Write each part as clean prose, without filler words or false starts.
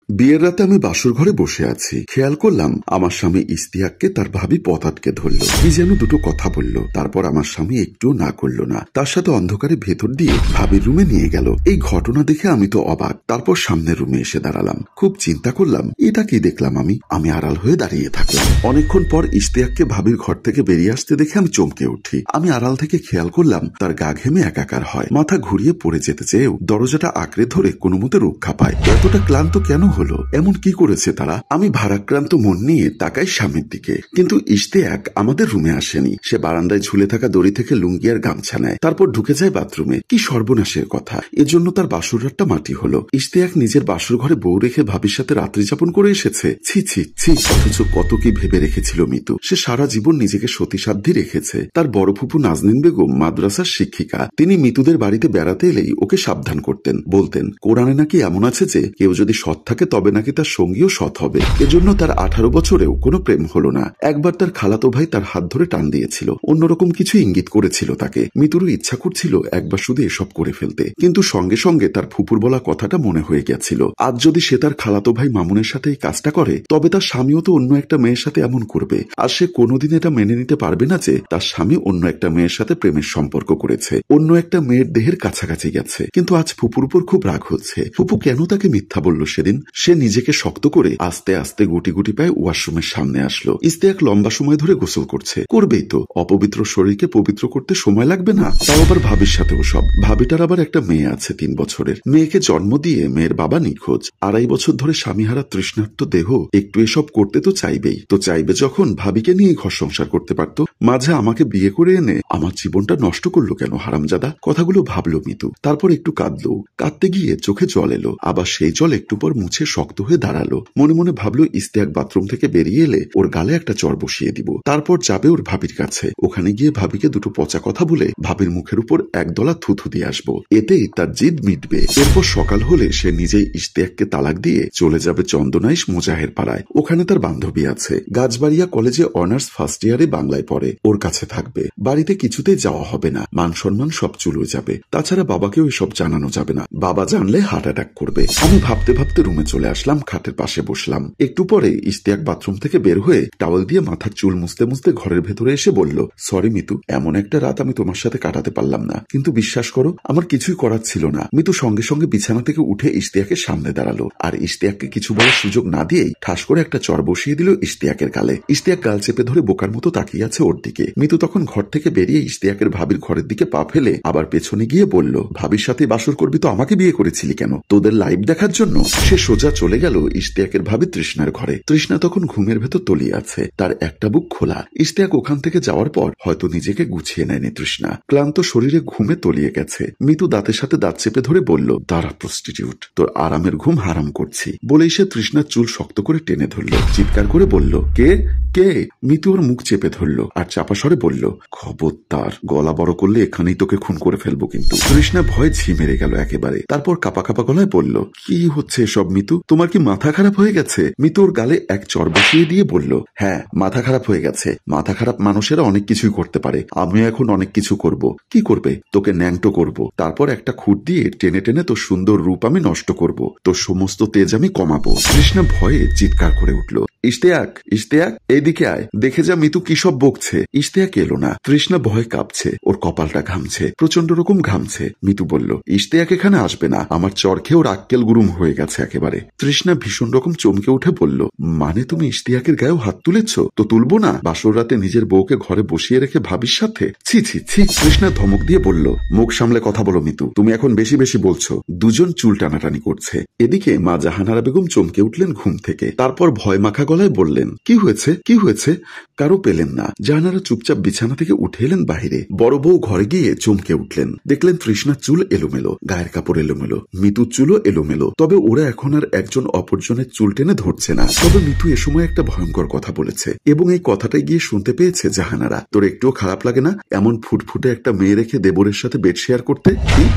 বিয়ের রাতে আমি বাসর ঘরে বসে আছি, খেয়াল করলাম আমার স্বামী ইস্তিয়াককে তার ভাবি পথ আটকে ধরল। কি যেন দুটো কথা বলল, তারপর আমার স্বামী একটুও না করল না, তার সাথে অন্ধকারে ভেতর দিয়ে ভাবির রুমে নিয়ে গেল। এই ঘটনা দেখে আমি তো অবাক। তারপর সামনের রুমে এসে দাঁড়ালাম, খুব চিন্তা করলাম এটা কি দেখলাম। আমি আড়াল হয়ে দাঁড়িয়ে থাকলাম। অনেকক্ষণ পর ইস্তিয়াককে ভাবির ঘর থেকে বেরিয়ে আসতে দেখে আমি চমকে উঠি। আমি আড়াল থেকে খেয়াল করলাম তার গা ঘেমে একাকার হয়, মাথা ঘুরিয়ে পড়ে যেতে চেয়েও দরজাটা আঁকড়ে ধরে কোনো মতে রক্ষা পায়। এতটা ক্লান্ত কেন হলো, এমন কি করেছে তারা? আমি ভারাক্রান্ত মন নিয়ে তাকাই স্বামীর দিকে, কিন্তু ইশতিয়াক আমাদের রুমে আসেনি। সে বারান্দায় ঝুলে থাকা দড়ি থেকে লুঙ্গি আর গামছা নেয়, তারপর ঢুকে যায় বাথরুমে। কি সর্বনাশের কথা! এজন্য তার বাসর রাতটা মাটি হলো। ইশতিয়াক নিজের বাসর ঘরে বউ রেখে ভাবির সাথে রাত্রি যাপন করে এসেছে। ছি ছি ছি! অথচ কত কি ভেবে রেখেছিল মিতু। সে সারা জীবন নিজেকে সতীসাধ্যী রেখেছে। তার বড় ফুপু নাজনীন বেগম মাদ্রাসার শিক্ষিকা। তিনি মিতুদের বাড়িতে বেড়াতে এলেই ওকে সাবধান করতেন, বলতেন কোরআনে নাকি এমন আছে যে কেউ যদি সৎ থাকে তবে নাকি তার সঙ্গীও সৎ হবে। এজন্য তার 18 বছরেও কোনো প্রেম হলো না। একবার তার খালাতো ভাই তার হাত ধরে টান দিয়েছিল, অন্যরকম কিছু ইঙ্গিত করেছিল তাকে। মিতুরও ইচ্ছা করছিল একবার শুধু এসব করে ফেলতে, কিন্তু সঙ্গে সঙ্গে তার ফুপুর বলা কথাটা মনে হয়ে গেছিল। আজ যদি সে তার খালাতো ভাই মামুনের সাথে এই কাজটা করে, তবে তার স্বামীও তো অন্য একটা মেয়ের সাথে এমন করবে। আর সে কোনোদিন এটা মেনে নিতে পারবে না যে তার স্বামী অন্য একটা মেয়ের সাথে প্রেমের সম্পর্ক করেছে, অন্য একটা মেয়ের দেহের কাছাকাছি গেছে। কিন্তু আজ ফুপুর উপর খুব রাগ হচ্ছে। ফুপু কেন তাকে মিথ্যা বলল সেদিন? সে নিজেকে শক্ত করে আস্তে আস্তে গুটি গুটি পায়ে ওয়াশরুমের সামনে আসলো। ইস্তিয়াক লম্বা সময় ধরে গোসল করছে, করবেই তো, অপবিত্র শরীরকে পবিত্র করতে সময় লাগবে না? তাও আবার ভাবির সাথেও সব। ভাবিটার আবার একটা মেয়ে আছে 3 বছরের। মেয়েকে জন্ম দিয়ে মেয়ের বাবা নিখোঁজ। 2.5 বছর ধরে স্বামীহারা তৃষ্ণার্ত দেহ একটু এসব করতে তো চাইবেই। তো চাইবে যখন, ভাবিকে নিয়ে ঘর সংসার করতে পারতো। মাঝে আমাকে বিয়ে করে এনে আমার জীবনটা নষ্ট করলো কেন হারামজাদা? কথাগুলো ভাবলো মিতু, তারপর একটু কাঁদলো। কাঁদতে গিয়ে চোখে জল এলো, আবার সেই জল একটু পর মুছে শক্ত হয়ে দাঁড়ালো। মনে মনে ভাবলো ইস্তিয়াক বাথরুম থেকে বেরিয়ে এলে ওর গালে একটা চর বসিয়ে দিব, তারপর যাবে ওর ভাবির কাছে। ওখানে গিয়ে ভাবিকে দুটো পচা কথা বলে ভাবির মুখের উপর একদলা থুথু দিয়ে আসবো, এতেই তার জিদ মিটবে। এরপর সকাল হলে সে নিজেই ইস্তিয়াককে তালাক দিয়ে চলে যাবে চন্দনাইশ মোজাহের পাড়ায়। ওখানে তার বান্ধবী আছে, গাছবাড়িয়া কলেজে অনার্স ফার্স্ট ইয়ারে বাংলায় পড়ে। ওর কাছে থাকবে। বাড়িতে কিছুতেই যাওয়া হবে না, মান সম্মান সব চুলোয় যাবে। তাছাড়া বাবাকেও এসব জানানো যাবে না, বাবা জানলে হার্ট অ্যাটাক করবে। আমি ভাবতে ভাবতে রুমে চলে আসলাম, খাটের পাশে বসলাম। একটু পরে ইস্তিয়াক বাথরুম থেকে বের হয়ে টাওয়েল দিয়ে মাথার চুল মুছতে মুছতে ঘরের ভেতরে এসে বলল, সরি মিতু, এমন একটা রাত আমি তোমার সাথে কাটাতে পারলাম না। কিন্তু বিশ্বাস করো, আমার কিছুই করার ছিল না। মিতু সঙ্গে সঙ্গে বিছানা থেকে উঠে ইস্তিয়াকের সামনে দাঁড়ালো, আর ইস্তিয়াককে কিছু বলার সুযোগ না দিয়েই ঠাস করে একটা চর বসিয়ে দিল ইস্তিয়াকের গালে। ইস্তিয়াক গাল চেপে ধরে বোকার মতো তাকিয়ে আছে ওর দিকে। মিতু তখন ঘর থেকে বেরিয়ে ইস্তিয়াকের ভাবির ঘরের দিকে পা ফেলে আবার পেছনে গিয়ে বলল, ভাবির সাথে বাসর করবি তো আমাকে বিয়ে করেছিলি কেন? তোদের লাইভ দেখার জন্য? সে সোজা চলে গেল ইস্তিয়াকের ভাবি তৃষ্ণার ঘরে। তৃষ্ণা তখন ঘুমের ভেতর তলিয়ে আছে, তার একটা বুক খোলা। ইস্তিয়াক ওখান থেকে যাওয়ার পর হয়তো নিজেকে গুছিয়ে নেয়নি তৃষ্ণা, ক্লান্ত শরীরে ঘুমে তলিয়ে গেছে। মিতু দাঁতের সাথে দাঁত চেপে ধরে বলল, দাঁড়া প্রস্টিটিউট, তোর আরামের ঘুম হারাম করছি। বলেই সে তৃষ্ণার চুল শক্ত করে টেনে ধরল, চিৎকার করে বলল, কে কে? মিতু ওর মুখ চেপে ধরল আর চাপা স্বরে বলল, খবরদার, গলা বড় করলে এখানেই তোকে খুন করে ফেলবো কিন্তু। তৃষ্ণা ভয়ে ঝি মেরে গেল একেবারে। তারপর কাপা কাপা গলায় বলল, কি হচ্ছে এসব মিতু? তোমার কি মাথা খারাপ হয়ে গেছে? মিতু ওর গালে এক চর বসিয়ে দিয়ে বলল, হ্যাঁ, মাথা খারাপ হয়ে গেছে। মাথা খারাপ মানুষেরা অনেক কিছুই করতে পারে, আমিও এখন অনেক কিছু করব। কি করবে? তোকে ন্যাংটো করব, তারপর একটা খুঁট দিয়ে টেনে টেনে তোর সুন্দর রূপ আমি নষ্ট করব, তোর সমস্ত তেজ আমি কমাবো। তৃষ্ণা ভয়ে চিৎকার করে উঠল, ইস্তিয়াক, ইস্তিয়াক, এদিকে আয়, দেখে যা মিতু কি সব বকছে। ইস্তিয়াক এলো না। তৃষ্ণা ভয় কাঁপছে, ওর কপালটা ঘামছে, প্রচন্ড রকম ঘামছে। মিতু বলল, ইস্তিয়াক এখানে আসবে না, আমার চর খেয়ে ওর আক্কেল গুরুম হয়ে গেছে একেবারে। তৃষ্ণা ভীষণ রকম চমকে উঠে বলল, মানে তুমি ইস্তিয়াকের গায়েও হাত তুলেছ? তো তুলবো না? বাসর রাতে নিজের বউকে ঘরে বসিয়ে রেখে ভাবির সাথে? ছি ছি ছি! তৃষ্ণা ধমক দিয়ে বলল, মুখ সামলে কথা বলো মিতু, তুমি এখন বেশি বেশি বলছো। দুজন চুল টানাটানি করছে। এদিকে মা জাহানারা বেগম চমকে উঠলেন ঘুম থেকে, তারপর ভয় মাখা গলায় বললেন, কি হয়েছে, কি হয়েছে? কারো পেলেন না। জাহানারা চুপচাপ বিছানা থেকে উঠে এলেন বাহিরে। বড় বউ ঘরে গিয়ে চমকে উঠলেন, দেখলেন তৃষ্ণার চুল এলোমেলো, গায়ের কাপড় এলোমেলো, মিতুর চুলও এলোমেলো। তবে ওরা এখন আর একজন অপরজনের চুল টেনে ধরছে না। তবে মিতু এ সময় একটা ভয়ঙ্কর কথা বলেছে, এবং এই কথাটাই গিয়ে শুনতে পেয়েছে জাহানারা। তোর একটুও খারাপ লাগে না এমন ফুটফুটে একটা মেয়ে রেখে দেবরের সাথে বেড শেয়ার করতে?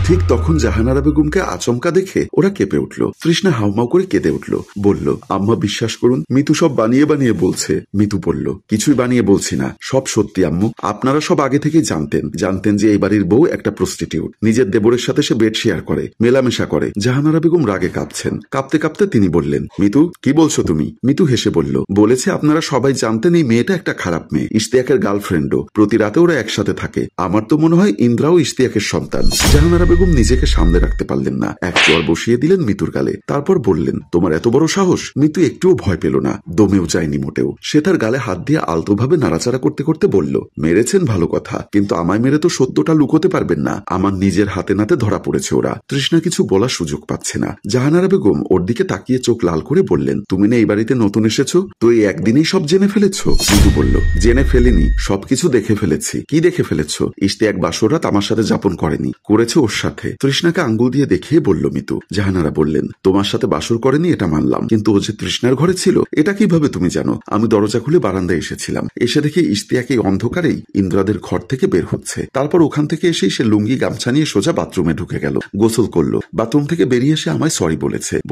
ঠিক তখন জাহানারা বেগমকে আচমকা দেখে ওরা কেঁপে উঠল। তৃষ্ণা হাউমাউ করে কেঁদে উঠল, বলল, আম্মা বিশ্বাস করুন, মিতু সব সব বানিয়ে বানিয়ে বলছে। মিতু বলল, কিছুই বানিয়ে বলছি না, সব সত্যি আম্মু। আপনারা সব আগে থেকেই জানতেন যে এই বাড়ির বউ একটা প্রস্টিটিউট। নিজের দেবরের সাথে সে বেড শেয়ার করে, মেলামেশা করে। জাহানারা বেগম রাগে কাঁপছেন। কাঁপতে কাঁপতে তিনি বললেন, মিতু কি বলছো তুমি? মিতু হেসে বলল, বলেছে আপনারা সবাই জানতেন এই মেয়েটা একটা খারাপ মেয়ে, ইশতিয়াকের গার্লফ্রেন্ডও। প্রতি রাতে ওরা একসাথে থাকে। আমার তো মনে হয় ইন্দ্রাও ইশতিয়াকের সন্তান। জাহানারা বেগম নিজেকে সামলে রাখতে পারলেন না, এক চর বসিয়ে দিলেন মিতুর গালে। তারপর বললেন, তোমার এত বড় সাহস? মিতু একটুও ভয় পেল না, দমেও যায়নি মোটেও। সে তার গালে হাত দিয়ে আলতোভাবে নাড়াচাড়া করতে করতে বলল, মেরেছেন ভালো কথা, কিন্তু আমায় মেরে তো সত্যটা লুকোতে পারবেন না। আমার নিজের হাতে নাতে ধরা পড়েছে ওরা। তৃষ্ণা কিছু বলার সুযোগ পাচ্ছে না। জাহানারা বেগম ওর দিকে তাকিয়ে চোখ লাল করে বললেন, তুমি না এই বাড়িতে নতুন এসেছো, তো এই একদিনেই সব জেনে ফেলেছ? মিতু বলল, জেনে ফেলিনি, সবকিছু দেখে ফেলেছি। কি দেখে ফেলেছ? ইশতিয়াক বাসর রাত আমার সাথে যাপন করেনি, করেছে ওর সাথে। তৃষ্ণাকে আঙ্গুল দিয়ে দেখিয়ে বলল মিতু। জাহানারা বললেন, তোমার সাথে বাসর করেনি এটা মানলাম, কিন্তু ও যে তৃষ্ণার ঘরে ছিল এটা কিভাবে তুমি জানো? আমি দরজা খুলে বারান্দায় এসেছিলাম, এসে দেখি ইশতিয়াক এই অন্ধকারেই ইন্দ্রাদের ঘর থেকে বের হচ্ছে। তারপর ওখান থেকে এসেই সে লুঙ্গি গামছা নিয়ে সোজা বাথরুমে ঢুকে গেল, গোসল করলো। বাথরুম থেকে বেরিয়ে এসে আমায় সরি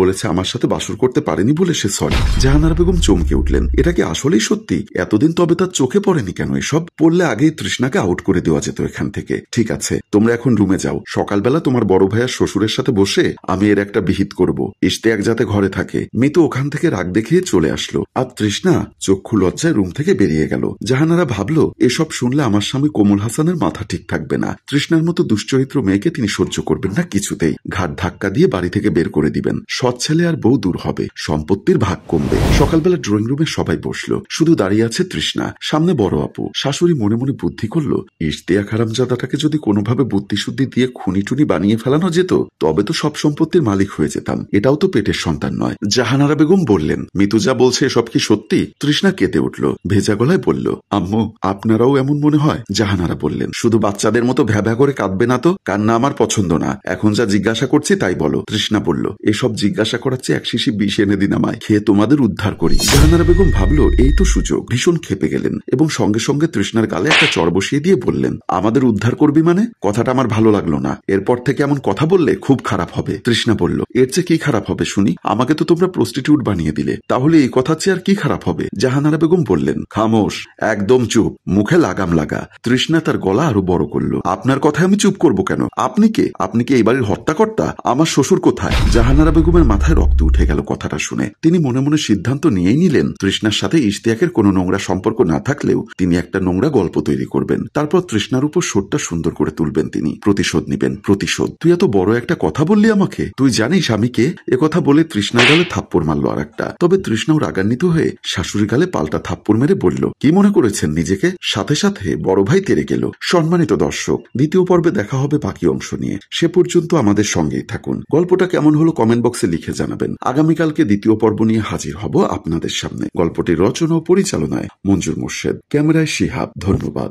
বলেছে আমার সাথে বাসর করতে পারেনি বলে সে সরি। জাহানারা বেগম চমকে উঠলেন, এটা কি আসলেই সত্যি? এতদিন তবে তার চোখে পড়েনি কেন এসব? পড়লে আগেই তৃষ্ণাকে আউট করে দেওয়া যেত এখান থেকে। ঠিক আছে, তোমরা এখন রুমে যাও। সকালবেলা তোমার বড় ভাইয়ার শ্বশুরের সাথে বসে আমি এর একটা বিহিত করব, ইশতিয়াক যাতে ঘরে থাকে। মিতু ওখান থেকে রাগ দেখিয়ে চলে আসলো, আর তৃষ্ণা চক্ষু লজ্জায় রুম থেকে বেরিয়ে গেল। জাহানারা ভাবলো, এসব শুনলে আমার স্বামী কোমল হাসানের মাথা ঠিক থাকবে না। তৃষ্ণার মতো দুশ্চরিত্র মেয়েকে তিনি সহ্য করবেন না কিছুতেই। ঘাট ধাক্কা দিয়ে বাড়ি থেকে বের করে দিবেন। সৎ ছেলে আর বউ দূর হবে, সম্পত্তির ভাগ কমবে। সকালবেলা ড্রয়িং রুমে সবাই বসলো, শুধু দাঁড়িয়ে আছে তৃষ্ণা, সামনে বড় আপু। শাশুড়ি মনে মনে বুদ্ধি করলো, ইশতিয়াক হারামজাদাটাকে যদি কোনোভাবে বুদ্ধিশুদ্ধি দিয়ে খুনি টুনি বানিয়ে ফেলানো যেত, তবে তো সব সম্পত্তির মালিক হয়ে যেতাম। এটাও তো পেটের সন্তান নয়। জাহানারা বেগম বললেন, মিতু যা বলছে এসব কি সত্যি? তৃষ্ণা কেঁদে উঠল, ভেজা গলায় বলল, আম্মু আপনারাও এমন মনে হয়? জাহানারা বললেন, শুধু বাচ্চাদের মতো ভ্যাভ্যা করে কাঁদবে না তো। কান্না আমার পছন্দ না। এখন যা জিজ্ঞাসা করছি তাই বলো। তৃষ্ণা বলল, এসব জিজ্ঞাসা করার চেয়ে এক শিশি বিষ এনে দিন আমায়, খেয়ে তোমাদের উদ্ধার করি। জাহানারা বেগম ভাবলো, এই তো সুযোগ। ভীষণ খেপে গেলেন এবং সঙ্গে সঙ্গে তৃষ্ণার গালে একটা চর বসিয়ে দিয়ে বললেন, আমাদের উদ্ধার করবি মানে? কথাটা আমার ভালো লাগলো না। এরপর থেকে এমন কথা বললে খুব খারাপ হবে। তৃষ্ণা বলল, এর চেয়ে কি খারাপ হবে শুনি? আমাকে তো তোমরা প্রস্টিটিউট বানিয়ে দিলে, তাহলে এই কথার চেয়ে আর কি খারাপ হবে? জাহানারা বেগম বললেন, খামোশ, একদম চুপ, মুখে লাগাম লাগা। তৃষ্ণা তার গলা আরো বড় করলো, আপনার কথায় আমি চুপ করবো কেন? আপনি কে? আপনি কি এই বাড়ির হত্যাকর্তা? আমার শ্বশুর কোথায়? জাহানারা বেগমের মাথায় রক্ত উঠে গেল কথাটা শুনে। তিনি মনে মনে সিদ্ধান্ত নিয়েই নিলেন, তৃষ্ণার সাথে ইশতিয়াকের কোনো নোংরা সম্পর্ক না থাকলেও তিনি একটা নোংরা গল্প তৈরি করবেন। তারপর তৃষ্ণার উপর শোধটা সুন্দর করে তুলবেন। তিনি প্রতিশোধ নিবেন। প্রতিশোধ? তুই এত বড় একটা কথা বললি আমাকে? তুই জানিস আমি কে? একথা বলে তৃষ্ণার গালে থাপ্পড় মারলো আর একটা। তবে তৃষ্ণাও রাগান্বিত হয়ে শাশুড়ির গালে পাল্টা থাপ্পড় মেরে বলল, কি মনে করেছেন নিজেকে? সাথে সাথে বড় ভাই তেরে গেল। সম্মানিত দর্শক, দ্বিতীয় পর্বে দেখা হবে বাকি অংশ নিয়ে। সে পর্যন্ত আমাদের সঙ্গেই থাকুন। গল্পটা কেমন হলো কমেন্ট বক্সে লিখে জানাবেন। আগামীকালকে দ্বিতীয় পর্ব নিয়ে হাজির হব আপনাদের সামনে। গল্পটির রচনা ও পরিচালনায় মঞ্জুর মোর্শেদ, ক্যামেরায় শিহাব। ধন্যবাদ।